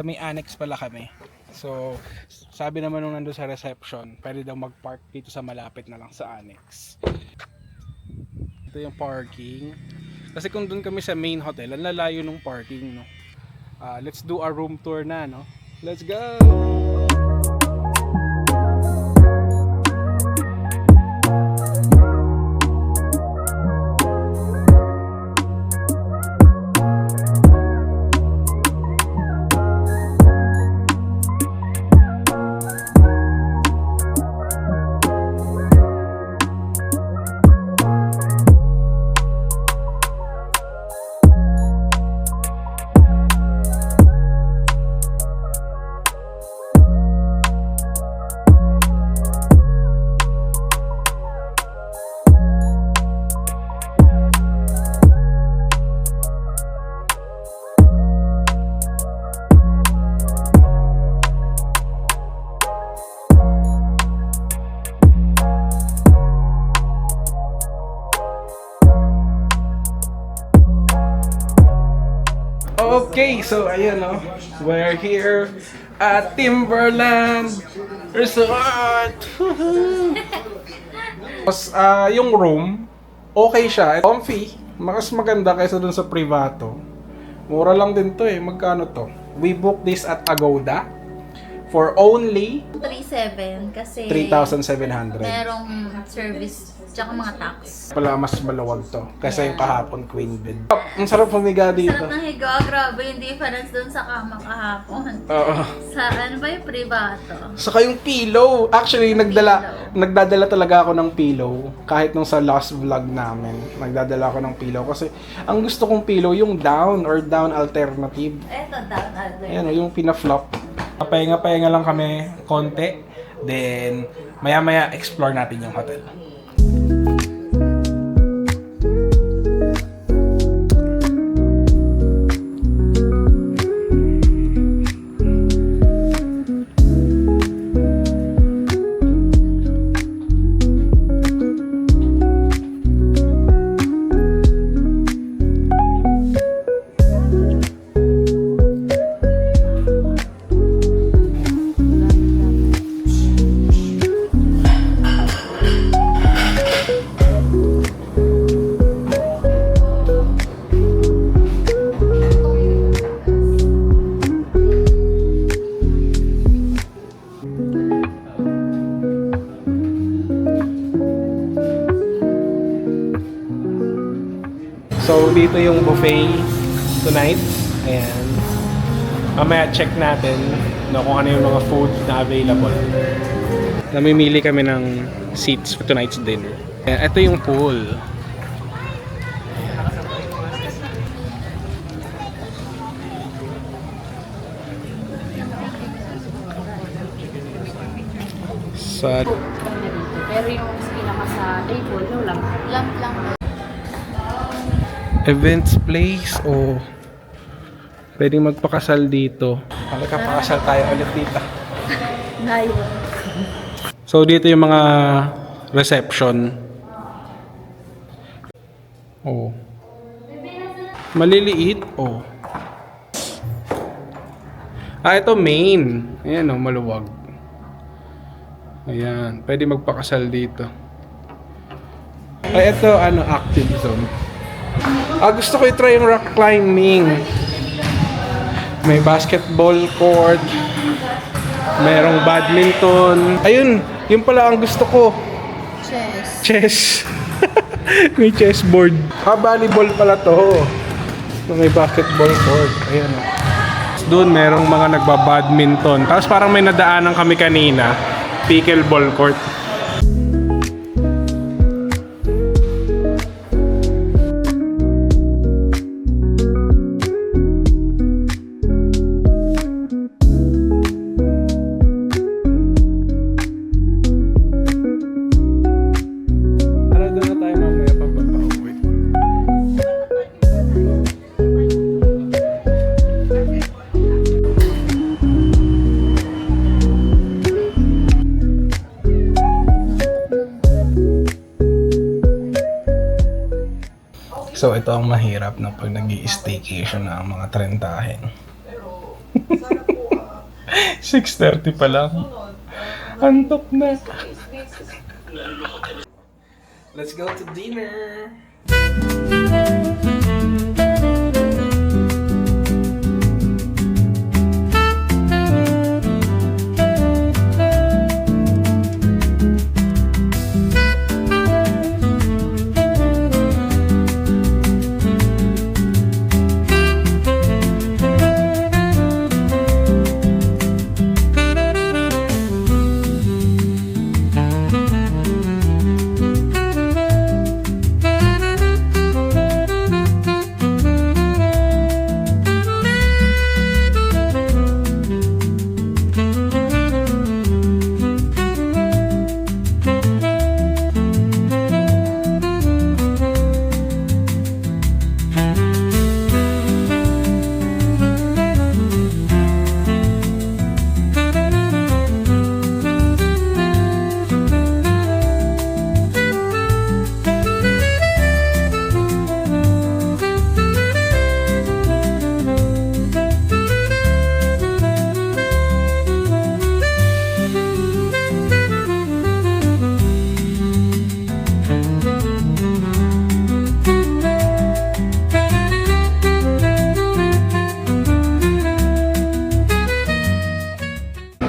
sa may annex pala kami. So, sabi naman nung nandun sa reception, pwede daw mag-park dito sa malapit na lang sa annex. Ito yung parking. Kasi kung doon kami sa main hotel, ang lalayo nung parking, no? Let's do a room tour na, no? Let's go! Okay, so ayan, no, we're here at Timberland Resort. Tapos yung room, okay siya, comfy, mas maganda kaysa dun sa privato. Mura lang din to eh, magkano to? We booked this at Agoda for only 3,700 kasi 3,700. merong service tsaka mga tax. Pala mas maluwag to kasi yung kahapon queen bed. Ang sarap pumiga dito. Sarap ng higa, grabe yung difference dun sa kama kahapon. Oo. Sa ano ba yung privato? Saka yung pillow. Actually, nagdadala talaga ako ng pillow. Kahit nung sa last vlog namin, nagdadala ako ng pillow. Kasi ang gusto kong pillow, yung down or down alternative. Eto, down under. Ayan, yung pina-flop. Papahinga-pahinga lang kami konti. Then, maya-maya explore natin yung hotel. So, dito yung buffet tonight. Ayan. Mamaya check natin kung ano yung mga food na available. Namimili kami ng seats for tonight's dinner. Ayan, ito yung pool. Sa Pero yung pinaka sa table, no lamp. Lamp lang. events place o pwedeng magpakasal dito. Magpakasal tayo ulit dito. Ngayon. So dito yung mga reception. Oh. Maliliit. Oh. Ito main. Ayan oh, maluwag. Ayan, pwede magpakasal dito. Ay, ito ano, active zone. Gusto ko i-try yung rock climbing. May basketball court. Merong badminton. Ayun, yun pala ang gusto ko. Chess. Chess. May chessboard. Volleyball pala to. May basketball court. Ayan. Doon merong mga nagbabadminton. Tapos parang may nadaanan kami kanina. Pickleball court. So ito ang mahirap na pag nag-i-staycation na ang mga trentahin. 6:30 pa lang. Antok na. Let's go to dinner.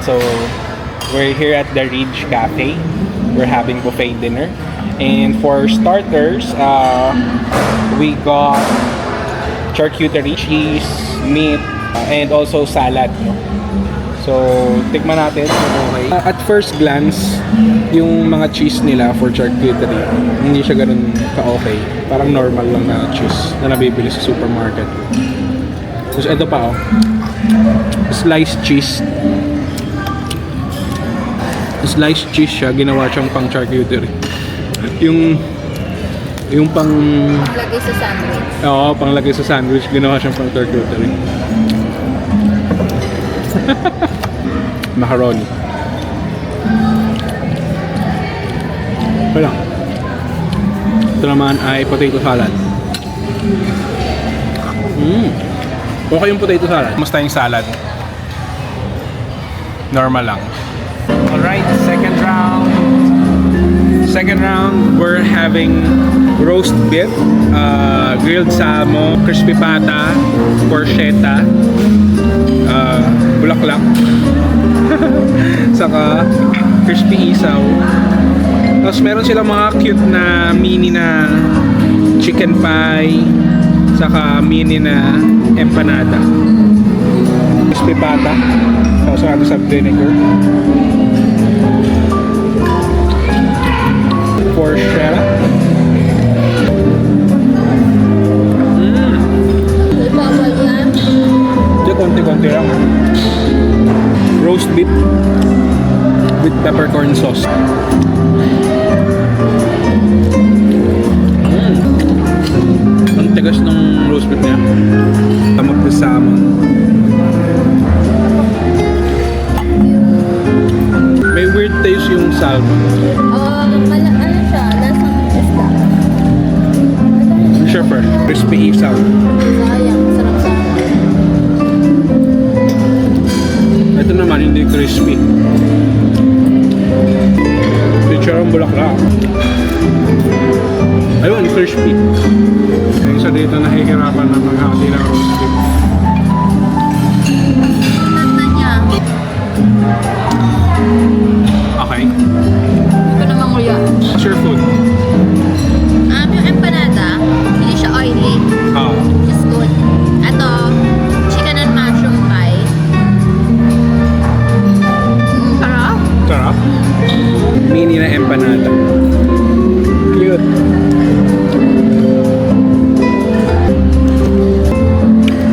So, we're here at the Ridge Cafe. We're having buffet dinner. And for starters, we got charcuterie, cheese, meat, and also salad. No? So, tikman natin kung okay. At first glance, yung mga cheese nila for charcuterie, hindi siya ganun ka-okay. Parang normal lang na cheese na nabibili sa supermarket. Tapos ito pa, oh. Sliced cheese. Sliced cheese siya, ginawa siyang pang charcuterie. Yung pang... Lagay sa sandwich. Oo, panglagay sa sandwich, ginawa siyang pang charcuterie. Macaroni. Wala. Ito naman ay potato salad. Okay yung potato salad. Musta yung salad? Normal lang. Alright, second round. Second round, we're having roast beef, grilled salmon, crispy pata, porchetta, bulaklak, saka crispy isaw. Tapos meron silang mga cute na mini na chicken pie, saka mini na empanada. Crispy pata, tapos natin sa vinegar. Porchetta. Bawal yan. Hindi, konti-konti lang. Roast beef with peppercorn sauce. Ang tigas ng roast beef niya. Tamag na salmon. May weird taste yung salmon. Ano siya? Lasang isda. Shepherd, crispy isaw. Sayang, sarap sa Ito naman hindi crispy. Picture ang bulaklak. Ayun, crispy. Yung isa dito nahihirapan na maghati ng roast beef. na niya. Okay. Ito naman nguya. What's your food? Yung empanada, hindi siya oily. Ah, It's good. Ito, chicken and mushroom pie. Sarap. sarap. Mini na empanada. Cute.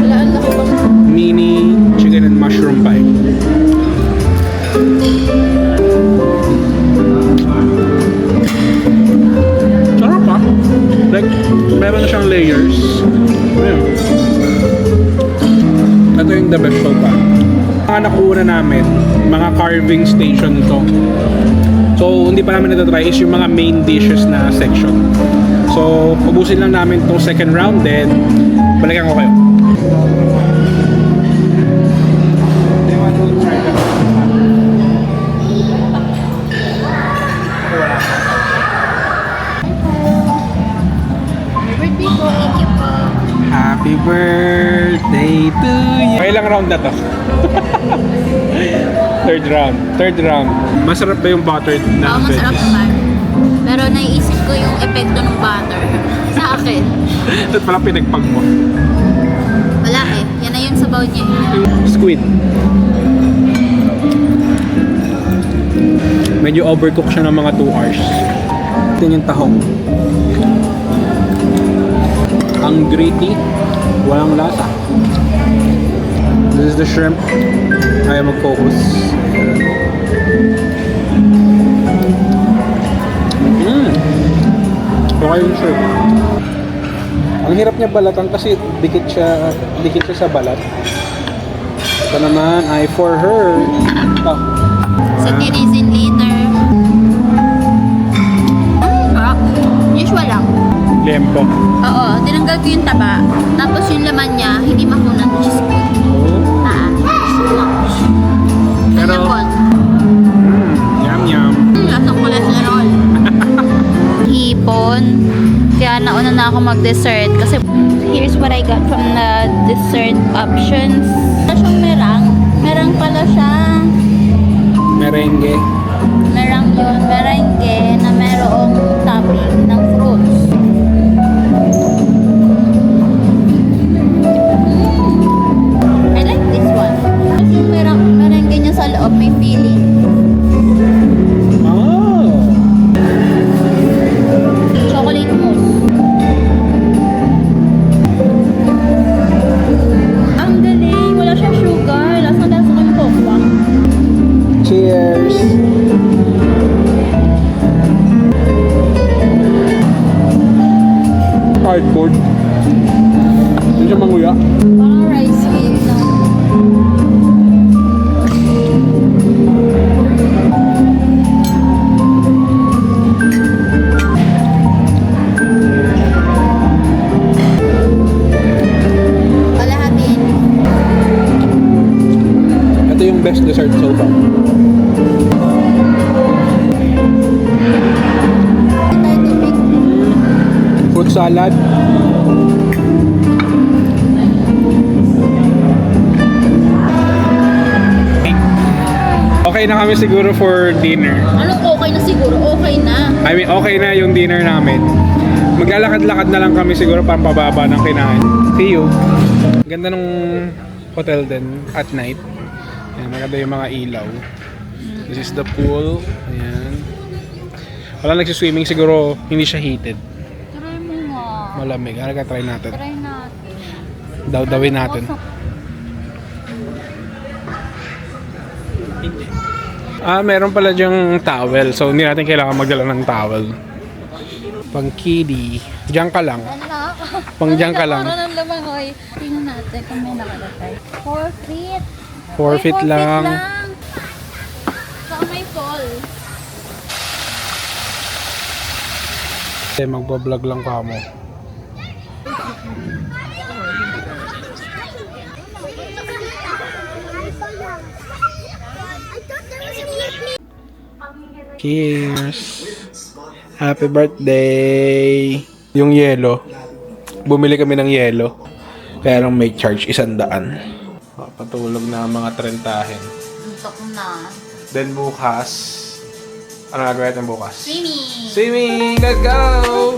Wala, ang laki bang Mini chicken and mushroom pie. Sarap ah. Like, meron na siyang layers. Ayun. Ito yung the best so far. Mga nakuha namin, mga carving station to. So, hindi pa namin natatry is yung mga main dishes na section. So, ubusin lang namin tong second round, then balikan ko kayo. They want to try the Happy birthday to you. Okay, ilang round na to? Third round. Masarap ba yung buttered na Oo, masarap veggies? naman. Pero naiisip ko yung epekto ng butter sa akin. Ito pala pinagpag mo. Wala eh. Yan na yung sabaw niya. Squid. Medyo overcook siya ng mga 2 hours. Ito yung tahong. Ang gritty. Walang lasa. This is the shrimp. Ayaw mag-focus. Okay yung shrimp. Ang hirap niya balatan kasi dikit siya sa balat. Ito naman ay for her. Oh. Sa tinisin later. Sarap. Usual lang. Lempo. Oo, tinanggal ko yung taba. Tapos yung laman niya, hindi makunan. Which is good. Pero, Lambot. yum yum. Lasang cholesterol. Hipon. Kaya nauna na ako mag-dessert. Kasi here's what I got from the dessert options. Wala siyang merang. Merang pala siya. Merengue. Merang yun. Merengue na merong topping ng fruits. I like this one. Kasi yung merengue niya sa loob may feeling. Oh. Chocolate mousse. Ang galing. Wala siyang sugar. Lasang-lasa ko yung cocoa. Cheers. Cardboard. Hindi siya manguya. Parang rice cake na. Kalahatin. Ito yung best dessert so far. Tayo tubig. Fruit salad. Okay na kami siguro for dinner. Anong okay na siguro? Okay na. I mean, okay na yung dinner namin. Maglalakad-lakad na lang kami siguro para pababa ng kinain. See you. Ganda nung hotel din at night. Ayan, maganda yung mga ilaw. This is the pool. Ayan. Wala nagsiswimming, siguro hindi siya heated. Try mo nga. Malamig. Ano try natin? Try natin. Daw-dawin natin. Meron pala dyang towel. So, hindi natin kailangan magdala ng towel. Pang kiddie. Diyan ka lang. Anak. Pang diyan ka lang. Parang naman, hoy. Tingnan natin kung may nakalagay. 4 feet. 4 feet lang. Saka may fall. Magbablog lang ka mo. Cheers! Happy birthday! Yung yelo. Bumili kami ng yelo. Pero may charge 100. Patulog na ang mga trentahin. Untok na. Then bukas, ano gagawin natin bukas? Swimming! Swimming! Let's go!